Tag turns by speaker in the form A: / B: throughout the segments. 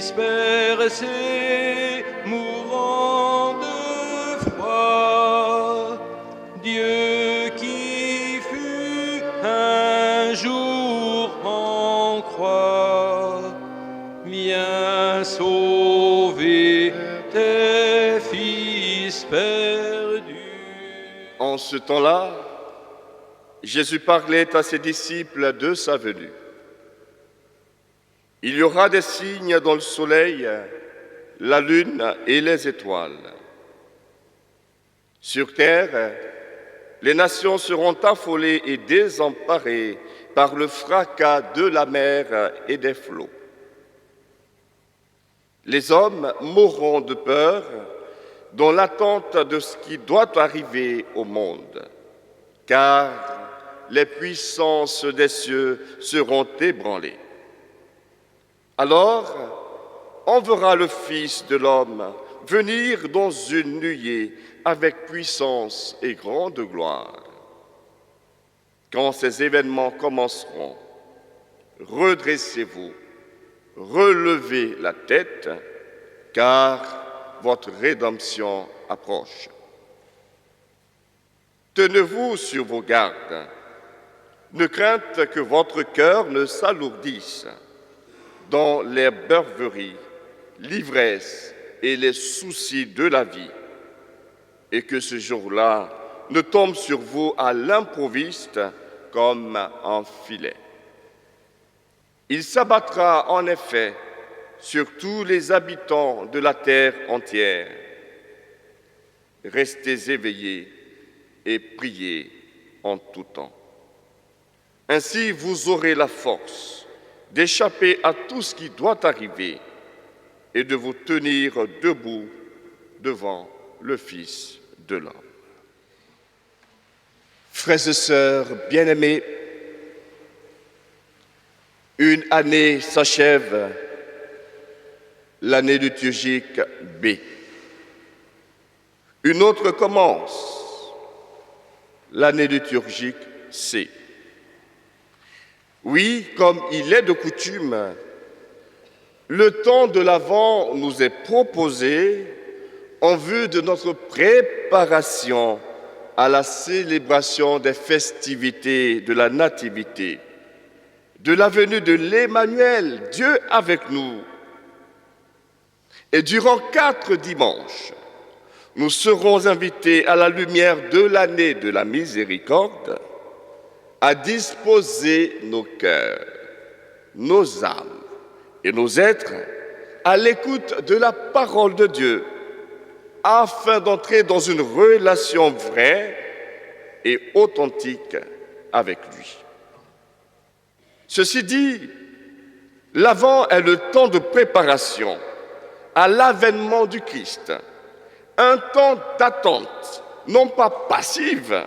A: dispersés, mourant de froid. Dieu qui fut un jour en croix, viens sauver tes fils perdus.
B: En ce temps-là, Jésus parlait à ses disciples de sa venue. Il y aura des signes dans le soleil, la lune et les étoiles. Sur terre, les nations seront affolées et désemparées par le fracas de la mer et des flots. Les hommes mourront de peur dans l'attente de ce qui doit arriver au monde, car les puissances des cieux seront ébranlées. Alors, on verra le Fils de l'homme venir dans une nuée avec puissance et grande gloire. Quand ces événements commenceront, redressez-vous, relevez la tête, car votre rédemption approche. Tenez-vous sur vos gardes, ne crainte que votre cœur ne s'alourdisse dans les beuveries, l'ivresse et les soucis de la vie, et que ce jour-là ne tombe sur vous à l'improviste comme un filet. Il s'abattra en effet sur tous les habitants de la terre entière. Restez éveillés et priez en tout temps. Ainsi vous aurez la force d'échapper à tout ce qui doit arriver et de vous tenir debout devant le Fils de l'homme. Frères et sœurs bien-aimés, une année s'achève, l'année liturgique B. Une autre commence, l'année liturgique C. Oui, comme il est de coutume, le temps de l'Avent nous est proposé en vue de notre préparation à la célébration des festivités de la Nativité, de la venue de l'Emmanuel, Dieu avec nous. Et durant 4 dimanches, nous serons invités à la lumière de l'année de la miséricorde à disposer nos cœurs, nos âmes et nos êtres à l'écoute de la parole de Dieu, afin d'entrer dans une relation vraie et authentique avec lui. Ceci dit, l'Avent est le temps de préparation à l'avènement du Christ, un temps d'attente, non pas passive,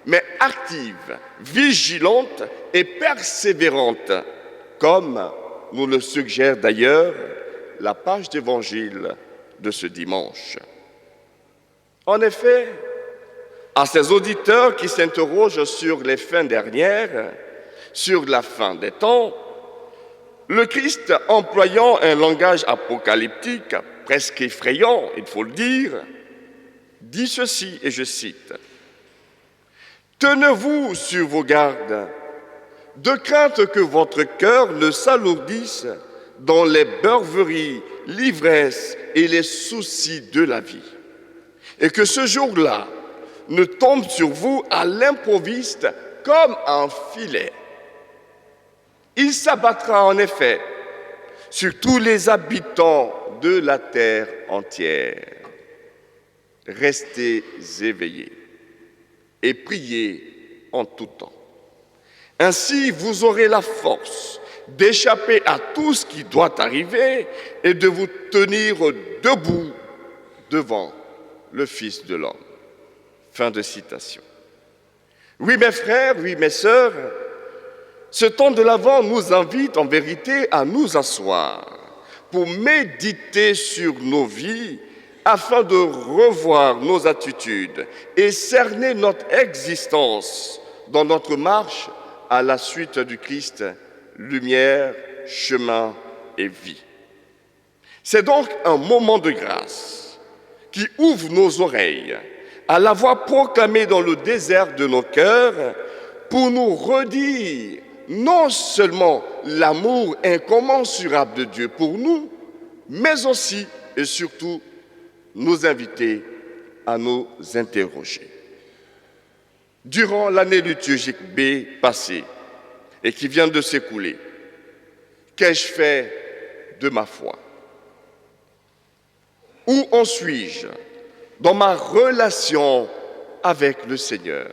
B: mais active, vigilante et persévérante, comme nous le suggère d'ailleurs la page d'évangile de ce dimanche. En effet, à ces auditeurs qui s'interrogent sur les fins dernières, sur la fin des temps, le Christ, employant un langage apocalyptique presque effrayant, il faut le dire, dit ceci, et je cite: « Tenez-vous sur vos gardes, de crainte que votre cœur ne s'alourdisse dans les beuveries, l'ivresse et les soucis de la vie, et que ce jour-là ne tombe sur vous à l'improviste comme un filet. Il s'abattra en effet sur tous les habitants de la terre entière. Restez éveillés et priez en tout temps. Ainsi, vous aurez la force d'échapper à tout ce qui doit arriver et de vous tenir debout devant le Fils de l'homme. » Fin de citation. Oui, mes frères, oui, mes sœurs, ce temps de l'Avent nous invite en vérité à nous asseoir pour méditer sur nos vies afin de revoir nos attitudes et cerner notre existence dans notre marche à la suite du Christ, lumière, chemin et vie. C'est donc un moment de grâce qui ouvre nos oreilles à la voix proclamée dans le désert de nos cœurs pour nous redire non seulement l'amour incommensurable de Dieu pour nous, mais aussi et surtout nous inviter à nous interroger. Durant l'année liturgique B passée et qui vient de s'écouler, qu'ai-je fait de ma foi? Où en suis-je dans ma relation avec le Seigneur?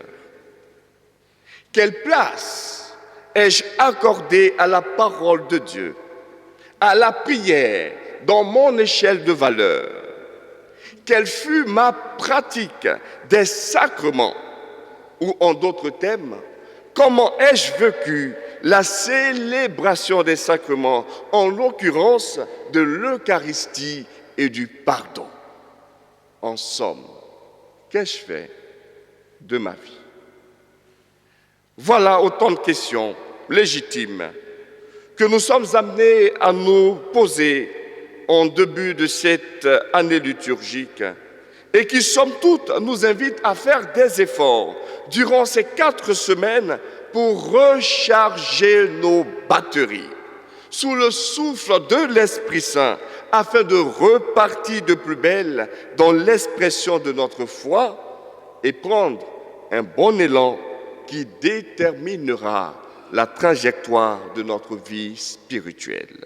B: Quelle place ai-je accordée à la parole de Dieu, à la prière dans mon échelle de valeur? Quelle fut ma pratique des sacrements? Ou en d'autres termes, comment ai-je vécu la célébration des sacrements, en l'occurrence de l'Eucharistie et du pardon? En somme, qu'ai-je fait de ma vie? Voilà autant de questions légitimes que nous sommes amenés à nous poser en début de cette année liturgique et qui, somme toute, nous invitent à faire des efforts durant ces 4 semaines pour recharger nos batteries sous le souffle de l'Esprit Saint afin de repartir de plus belle dans l'expression de notre foi et prendre un bon élan qui déterminera la trajectoire de notre vie spirituelle.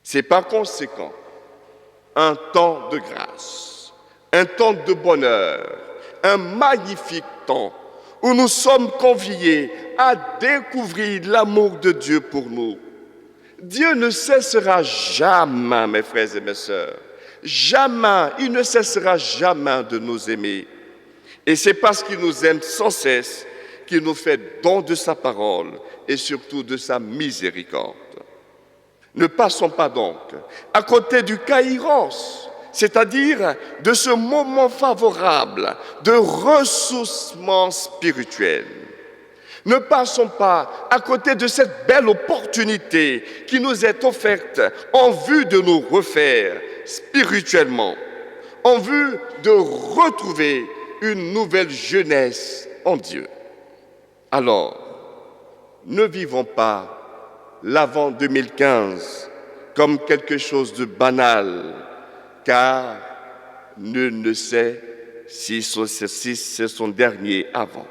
B: C'est par conséquent un temps de grâce, un temps de bonheur, un magnifique temps où nous sommes conviés à découvrir l'amour de Dieu pour nous. Dieu ne cessera jamais, mes frères et mes sœurs, jamais, il ne cessera jamais de nous aimer. Et c'est parce qu'il nous aime sans cesse qu'il nous fait don de sa parole et surtout de sa miséricorde. Ne passons pas donc à côté du kairos, c'est-à-dire de ce moment favorable de ressourcement spirituel. Ne passons pas à côté de cette belle opportunité qui nous est offerte en vue de nous refaire spirituellement, en vue de retrouver une nouvelle jeunesse en Dieu. Alors, ne vivons pas l'avant 2015 comme quelque chose de banal, car nul ne sait si c'est son dernier avant.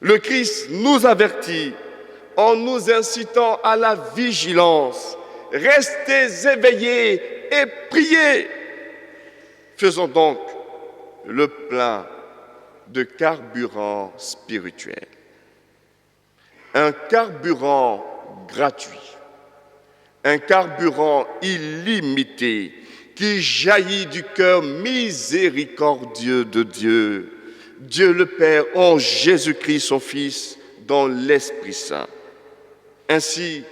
B: Le Christ nous avertit en nous incitant à la vigilance. Restez éveillés et priez. Faisons donc le plein de carburant spirituel. Un carburant gratuit, un carburant illimité qui jaillit du cœur miséricordieux de Dieu, Dieu le Père en Jésus-Christ son Fils dans l'Esprit Saint. Ainsi,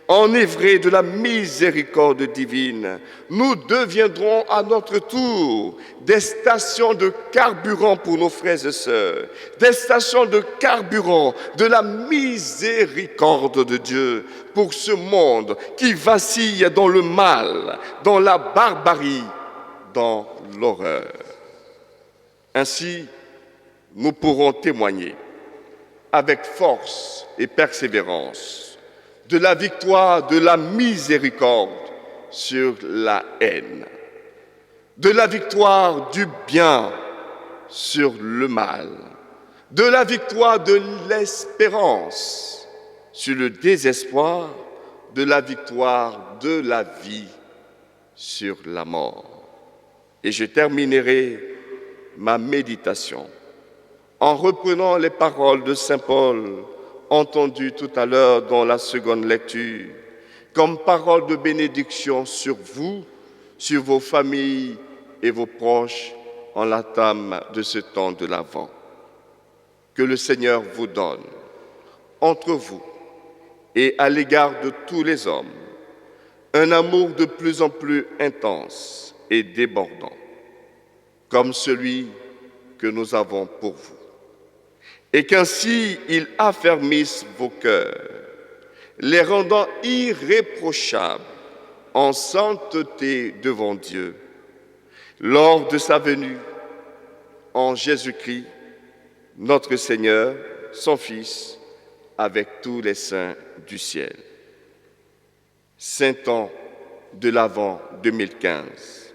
B: enivrés de la miséricorde divine, nous deviendrons à notre tour des stations de carburant pour nos frères et sœurs, des stations de carburant de la miséricorde de Dieu pour ce monde qui vacille dans le mal, dans la barbarie, dans l'horreur. Ainsi, nous pourrons témoigner avec force et persévérance de la victoire de la miséricorde sur la haine, de la victoire du bien sur le mal, de la victoire de l'espérance sur le désespoir, de la victoire de la vie sur la mort. Et je terminerai ma méditation en reprenant les paroles de saint Paul entendues tout à l'heure dans la seconde lecture, comme parole de bénédiction sur vous, sur vos familles et vos proches en l'entame de ce temps de l'Avent. Que le Seigneur vous donne, entre vous et à l'égard de tous les hommes, un amour de plus en plus intense et débordant, comme celui que nous avons pour vous. Et qu'ainsi il affermisse vos cœurs, les rendant irréprochables en sainteté devant Dieu, lors de sa venue en Jésus-Christ, notre Seigneur, son Fils, avec tous les saints du ciel. Saint temps de l'Avent 2015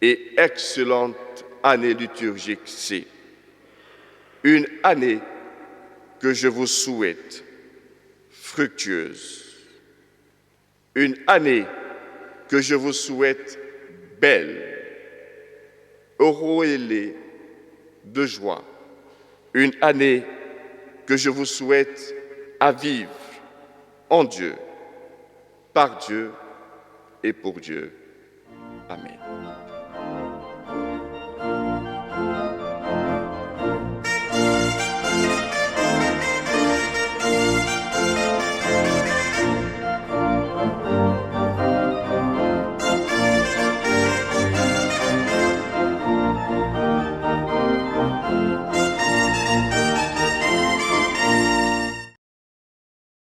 B: et excellente année liturgique C. Une année que je vous souhaite fructueuse. Une année que je vous souhaite belle, auréolée de joie. Une année que je vous souhaite à vivre en Dieu, par Dieu et pour Dieu. Amen.